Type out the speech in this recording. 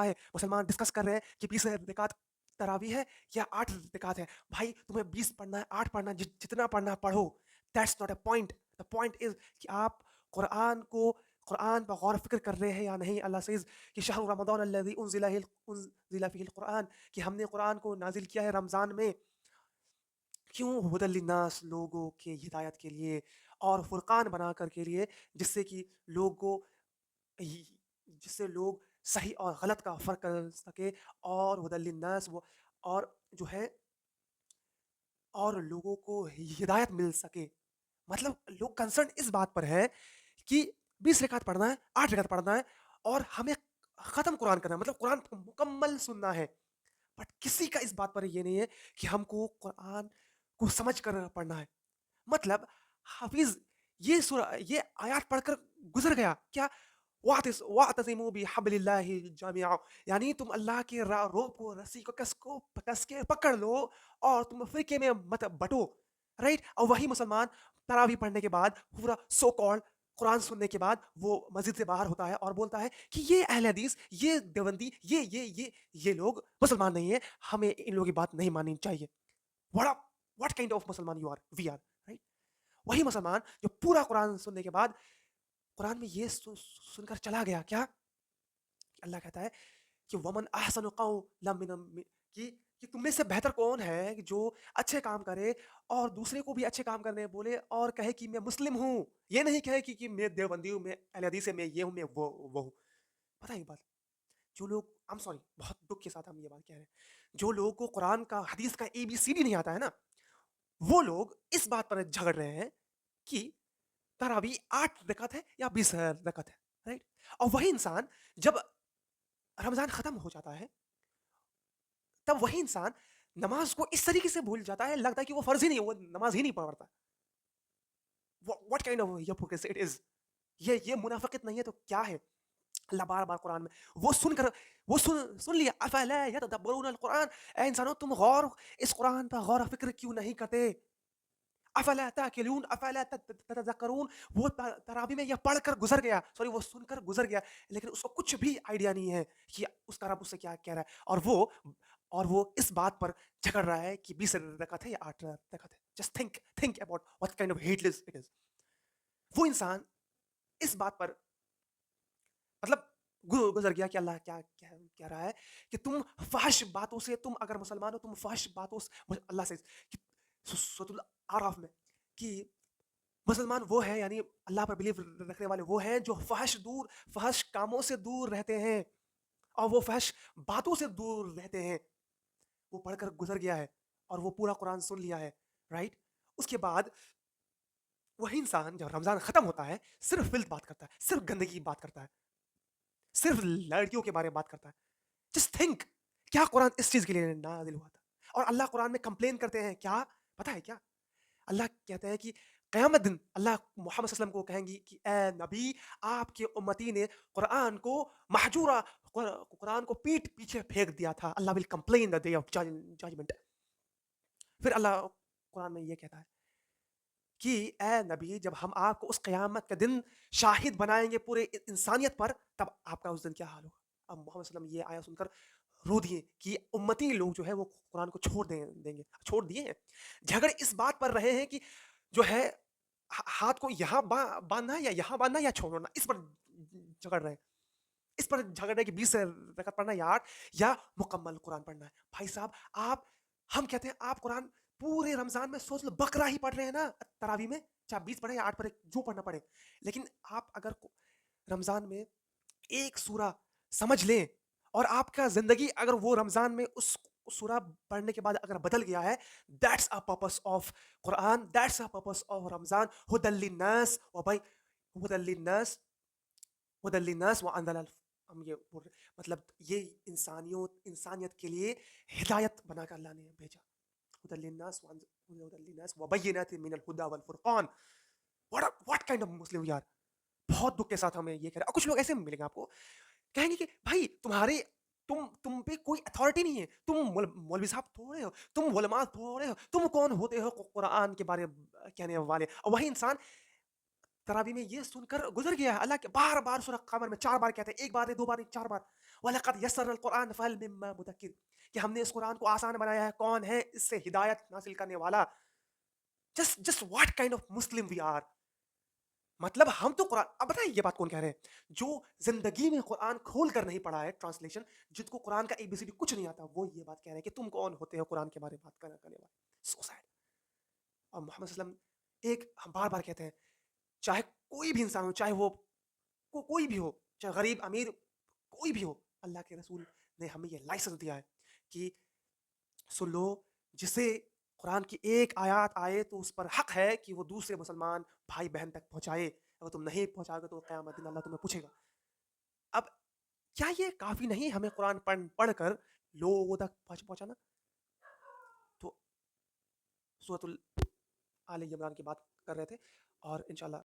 ہے مسلمان ڈسکس کر رہے ہیں کہ 20 رکعت تراویح ہے یا 8 رکعت ہے. بھائی تمہیں 20 پڑھنا ہے 8 پڑھنا ہے جتنا پڑھنا پڑھو. That's not a point. The point is کہ آپ قرآن پر غور و فکر کر رہے ہیں یا نہیں. اللہ سیز کہ شہر رمضان الذی انزل فیہ القرآن، کہ ہم نے قرآن کو نازل کیا ہے رمضان میں. کیوں؟ ہدی للناس، لوگوں کے ہدایت کے لیے، اور فرقان بنا کر کے لیے، جس سے کہ جس سے لوگ صحیح اور غلط کا فرق کر سکے، اور ہدی للناس اور جو ہے اور لوگوں کو ہدایت مل سکے. مطلب لوگ کنسرن اس بات پر ہے کہ 20 رکعت پڑھنا ہے 8 رکعت پڑھنا ہے اور ہمیں ختم قرآن کرنا ہے، مطلب قرآن مکمل سننا ہے. بٹ کسی کا اس بات پر یہ نہیں ہے کہ ہم کو قرآن کو سمجھ کر پڑھنا ہے. مطلب حافظ یہ آیات پڑھ کر گزر گیا کیا؟ وَاعْتَصِمُوا بِحَبْلِ اللَّهِ جَمِيعًا، یعنی تم اللہ کے روپ کو، رسی کو کس کے پکڑ لو اور تم فرقے میں مت بٹو. رائٹ؟ اور وہی مسلمان تراویح پڑھنے کے بعد پورا سو کال قرآن سننے کے بعد وہ مسجد سے باہر ہوتا ہے اور بولتا ہے کہ یہ اہل حدیث، یہ دیوبندی، یہ لوگ مسلمان نہیں ہیں، ہمیں ان لوگوں کی بات نہیں ماننی چاہیے. What kind of Musalman you are we are. Right? وہی مسلمان جو پورا قرآن سننے کے بعد قرآن میں یہ سن کر چلا گیا کیا؟ اللہ کہتا ہے کہ ومن احسن قولا کہ تم میں سے بہتر کون ہے کہ جو اچھے کام کرے اور دوسرے کو بھی اچھے کام کرنے بولے اور کہے کہ میں مسلم ہوں. یہ نہیں کہے کہ میں دیوبندی ہوں، میں اہل حدیث ہے، میں یہ ہوں، میں وہ ہوں. پتہ ہے ایک بات، جو لوگ سوری بہت دکھ کے ساتھ ہم یہ بات کہہ رہے ہیں، جو لوگوں کو قرآن کا حدیث کا ABCD نہیں آتا ہے نا، وہ لوگ اس بات پر جھگڑ رہے ہیں کہ تراویح 8 رکعت ہے یا 20 رکعت ہے. رائٹ؟ اور وہی انسان جب رمضان ختم ہو جاتا ہے تب وہی انسان نماز کو اس طریقے سے بھول جاتا ہے، لگتا ہے کہ وہ فرض ہی نہیں ہے، وہ نماز ہی نہیں پڑھتا. What kind of hypocrisy it is. یہ منافقت نہیں ہے تو کیا ہے؟ اللہ بار بار قرآن میں وہ سن لیا افلا یتدبرون القرآن. اے انسانوں تم اس قرآن پر غور و فکر کیوں نہیں کرتے؟ افلا تاکلون افلا تتذکرون. وہ تراویح میں یہ پڑھ کر گزر گیا، سوری وہ سن کر گزر گیا، لیکن اس کو کچھ بھی آئیڈیا نہیں ہے کہ اس کا رب اس سے کیا کہہ رہا ہے، اور وہ اس بات پر جھگڑ رہا ہے کہ 20 رکعت ہے یا 8 رکعت ہے. Just think about what kind of heartless it is. وہ انسان اس بات پر مطلب گزر گیا کہ اللہ کیا کہہ رہا ہے کہ تم فحش باتوں سے، تم اگر مسلمان ہو تم فحش باتوں سے، اللہ سے سورۃ الاعراف میں کہ مسلمان وہ ہے، یعنی اللہ پر بلیو رکھنے والے وہ ہیں جو فحش کاموں سے دور رہتے ہیں اور وہ فحش باتوں سے دور رہتے ہیں. وہ پڑھ کر گزر گیا ہے اور وہ پورا قرآن سن لیا ہے. رائٹ؟ اس کے بعد وہی انسان جب رمضان ختم ہوتا ہے صرف فلت بات کرتا ہے، صرف گندگی کی بات کرتا ہے، صرف لڑکیوں کے بارے میں بات کرتا ہے. جسٹ تھنک کیا قرآن اس چیز کے لیے نازل ہوا تھا. اور اللہ قرآن میں کمپلین کرتے ہیں کیا پتہ ہے کیا؟ اللہ کہتے ہیں کہ قیامت دن اللہ محمد صلی اللہ علیہ وسلم کو کہیں گی کہ اے نبی، آپ کے امتی نے قرآن کو محجورہ، قرآن کو پیٹ پیچھے پھینک دیا تھا. اللہ will complain the day of judgement. پھر اللہ قرآن میں یہ کہتا ہے کہ اے نبی، جب ہم آپ کو اس قیامت کے دن شاہد بنائیں گے پورے انسانیت پر، تب آپ کا اس دن کیا حال ہوگا. اب محمد صلی اللہ علیہ وسلم یہ آیا سن کر رو دیے کہ امتی لوگ جو ہے وہ قرآن کو چھوڑ دیں گے. چھوڑ دیے ہیں. جھگڑ اس بات پر رہے ہیں کہ جو ہے ہاتھ کو یہاں باندھنا ہے یا یہاں باندھنا ہے یا چھوڑنا، اس پر جھگڑ رہے ہیں. اس پر جھگڑ رہے ہیں کہ 20 رکعت پڑھنا یا 8 یا مکمل قرآن پڑھنا ہے. بھائی صاحب ہم کہتے ہیں آپ قرآن پورے رمضان میں سوچ لو بقرہ ہی پڑھ رہے ہیں نا تراویح میں، چاہے 20 پڑھے یا 8 پڑھے، جو پڑھنا پڑے. لیکن آپ اگر رمضان میں ایک سورہ سمجھ لیں اور آپ کا زندگی اگر وہ رمضان میں اس سورہ پڑھنے کے بعد اگر بدل گیا ہے، that's a purpose of Quran, that's a purpose of Ramadan. ہدی للناس وانزل ہم یہ بول رہے مطلب یہ انسانیت کے لیے ہدایت بنا کر اللہ نے بھیجا. ہدی للناس وبینات من الہدی والفرقان. واٹ کائنڈ آف مسلم یار. بہت دکھ کے ساتھ ہمیں یہ کہہ رہے ہیں. اور کچھ لوگ ایسے ملیں گے آپ کو، کہیں گے کہ بھائی تم پہ کوئی اتھارٹی نہیں ہے، تم مولوی صاحب تھوڑے ہو، تم علماء تھوڑے ہو، تم کون ہوتے ہو قرآن کے بارے کہنے والے. اور وہی انسان تراویح میں یہ سن کر گزر گیا ہے. اللہ کے بار بار سورہ قمر میں 4 بار کہتے ہیں، 1 بار 2 بار 4 بار. وَلَقَدْ يَسَّرْنَا الْقُرْآنَ فَهَلْ مِن مُدَّكِرٍ کہ ہم نے اس قرآن کو آسان بنایا ہے، کون ہے اس سے ہدایت حاصل کرنے والا. just what kind of Muslim we are. مطلب ہم تو قرآن، اب بتائیں یہ بات کون کہہ رہے ہیں؟ جو زندگی میں قرآن کھول کر نہیں پڑھا ہے ٹرانسلیشن، جن کو قرآن کا ABCD کچھ نہیں آتا، وہ یہ بات کہہ رہے ہیں کہ تم کون ہوتے ہو قرآن کے بارے میں بات کرنے والے. سو سیڈ. اور محمد صلی اللہ علیہ وسلم ایک ہم بار بار کہتے ہیں، چاہے کوئی بھی انسان ہو، چاہے وہ کوئی بھی ہو، چاہے غریب امیر کوئی بھی ہو، اللہ کے رسول نے ہمیں یہ لائسنس دیا ہے کہ سن لو، جسے قرآن کی ایک آیات آئے تو اس پر حق ہے کہ وہ دوسرے مسلمان بھائی بہن تک پہنچائے. اگر تم نہیں پہنچاؤ گے تو قیامت دن اللہ تمہیں پوچھے گا. اب کیا یہ کافی نہیں ہمیں قرآن پڑھ کر لوگوں تک پہنچانا؟ تو سورۃ آل عمران کی بات کر رہے تھے، اور انشاءاللہ